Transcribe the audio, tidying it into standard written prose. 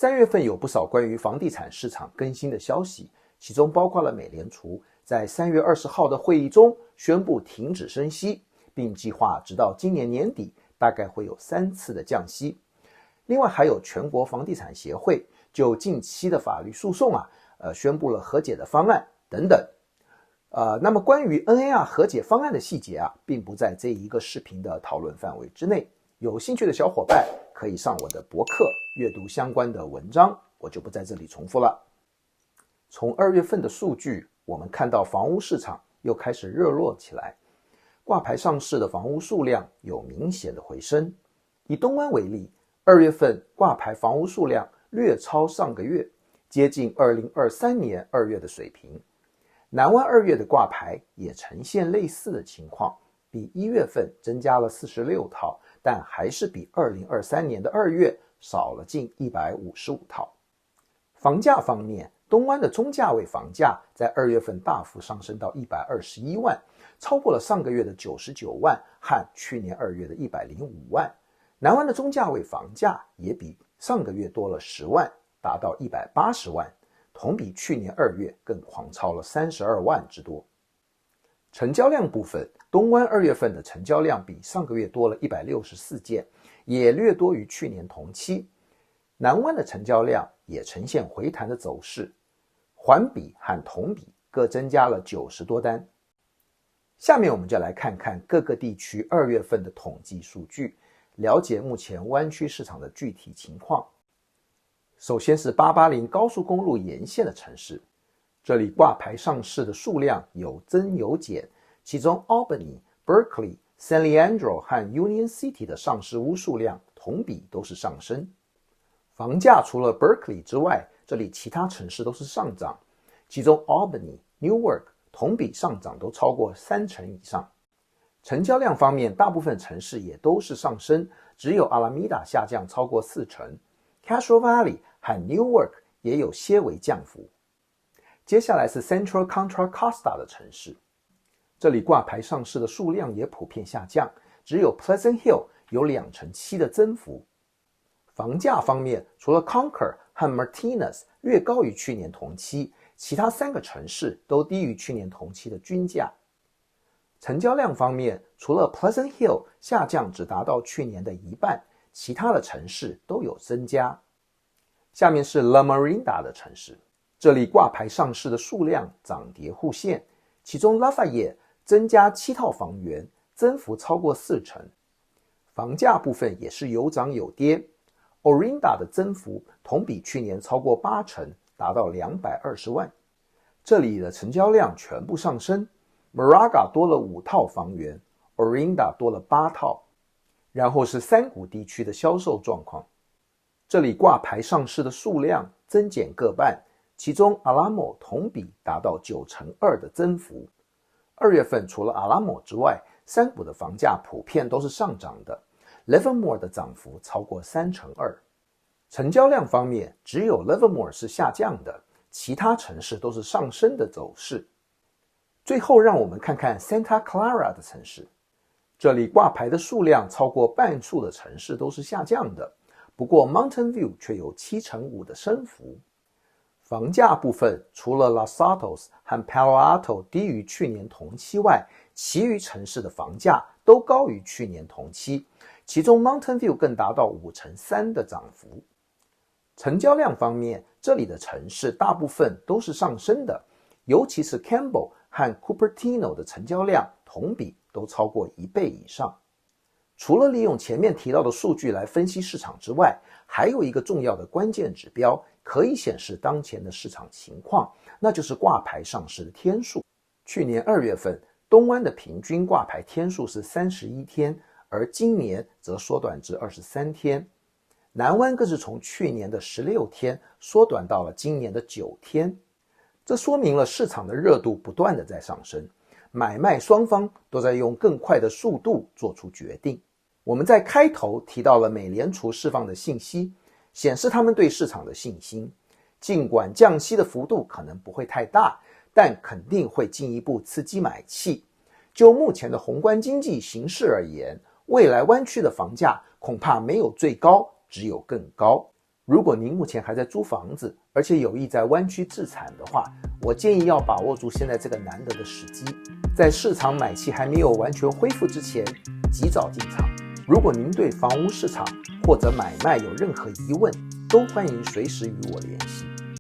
3月份有不少关于房地产市场更新的消息，其中包括了美联储在3月20号的会议中宣布停止升息，并计划直到今年年底大概会有3次的降息。另外还有全国房地产协会就近期的法律诉讼宣布了和解的方案等等。那么关于 NAR 和解方案的细节并不在这一个视频的讨论范围之内。有兴趣的小伙伴可以上我的博客阅读相关的文章，我就不在这里重复了。从2月份的数据，我们看到房屋市场又开始热络起来，挂牌上市的房屋数量有明显的回升。以东湾为例，2月份挂牌房屋数量略超上个月，接近2023年2月的水平。南湾2月的挂牌也呈现类似的情况，比1月份增加了46套，但还是比2023年的2月少了近155套。房价方面，东湾的中价位房价在2月份大幅上升到121万，超过了上个月的99万和去年2月的105万。南湾的中价位房价也比上个月多了10万，达到180万，同比去年2月更狂超了32万之多。成交量部分，东湾2月份的成交量比上个月多了164件，也略多于去年同期。南湾的成交量也呈现回弹的走势，环比和同比各增加了90多单。下面我们就来看看各个地区2月份的统计数据，了解目前湾区市场的具体情况。首先是880高速公路沿线的城市，这里挂牌上市的数量有增有减，其中 Albany、Berkeley、San Leandro 和 Union City 的上市屋数量同比都是上升。房价除了 Berkeley 之外，这里其他城市都是上涨，其中 Albany、Newark 同比上涨都超过3成以上。成交量方面，大部分城市也都是上升，只有 Alameda 下降超过4成， Castro Valley 和 Newark 也有些微降幅。接下来是 Central Contra Costa 的城市，这里挂牌上市的数量也普遍下降，只有 Pleasant Hill 有2.7%的增幅。房价方面，除了 Concord 和 Martinez 略高于去年同期，其他3个城市都低于去年同期的均价。成交量方面，除了 Pleasant Hill 下降只达到去年的一半，其他的城市都有增加。下面是 La Miranda 的城市，这里挂牌上市的数量涨跌互现，其中 Lafayette 增加7套房源，增幅超过4成。房价部分也是有涨有跌， Orinda 的增幅同比去年超过8成，达到220万。这里的成交量全部上升， Moraga 多了5套房源， Orinda 多了8套。然后是山谷地区的销售状况，这里挂牌上市的数量增减各半，其中 Alamo 同比达到9.2%的增幅。2月份除了 Alamo 之外，山谷的房价普遍都是上涨的， Livermore 的涨幅超过2%。成交量方面，只有 Livermore 是下降的，其他城市都是上升的走势。最后让我们看看 Santa Clara 的城市，这里挂牌的数量超过半数的城市都是下降的，不过 Mountain View 却有7.5%的升幅。房价部分，除了 Los Altos 和 Palo Alto 低于去年同期外，其余城市的房价都高于去年同期，其中 Mountain View 更达到5.3%的涨幅。成交量方面，这里的城市大部分都是上升的，尤其是 Campbell 和 Cupertino 的成交量同比都超过1倍以上。除了利用前面提到的数据来分析市场之外，还有一个重要的关键指标可以显示当前的市场情况，那就是挂牌上市的天数。去年2月份，东湾的平均挂牌天数是31天，而今年则缩短至23天。南湾更是从去年的16天缩短到了今年的9天。这说明了市场的热度不断的在上升，买卖双方都在用更快的速度做出决定。我们在开头提到了美联储释放的信息，显示他们对市场的信心。尽管降息的幅度可能不会太大，但肯定会进一步刺激买气。就目前的宏观经济形势而言，未来湾区的房价恐怕没有最高，只有更高。如果您目前还在租房子，而且有意在湾区置产的话，我建议要把握住现在这个难得的时机，在市场买气还没有完全恢复之前，及早进场。如果您对房屋市场或者买卖有任何疑问，都欢迎随时与我联系。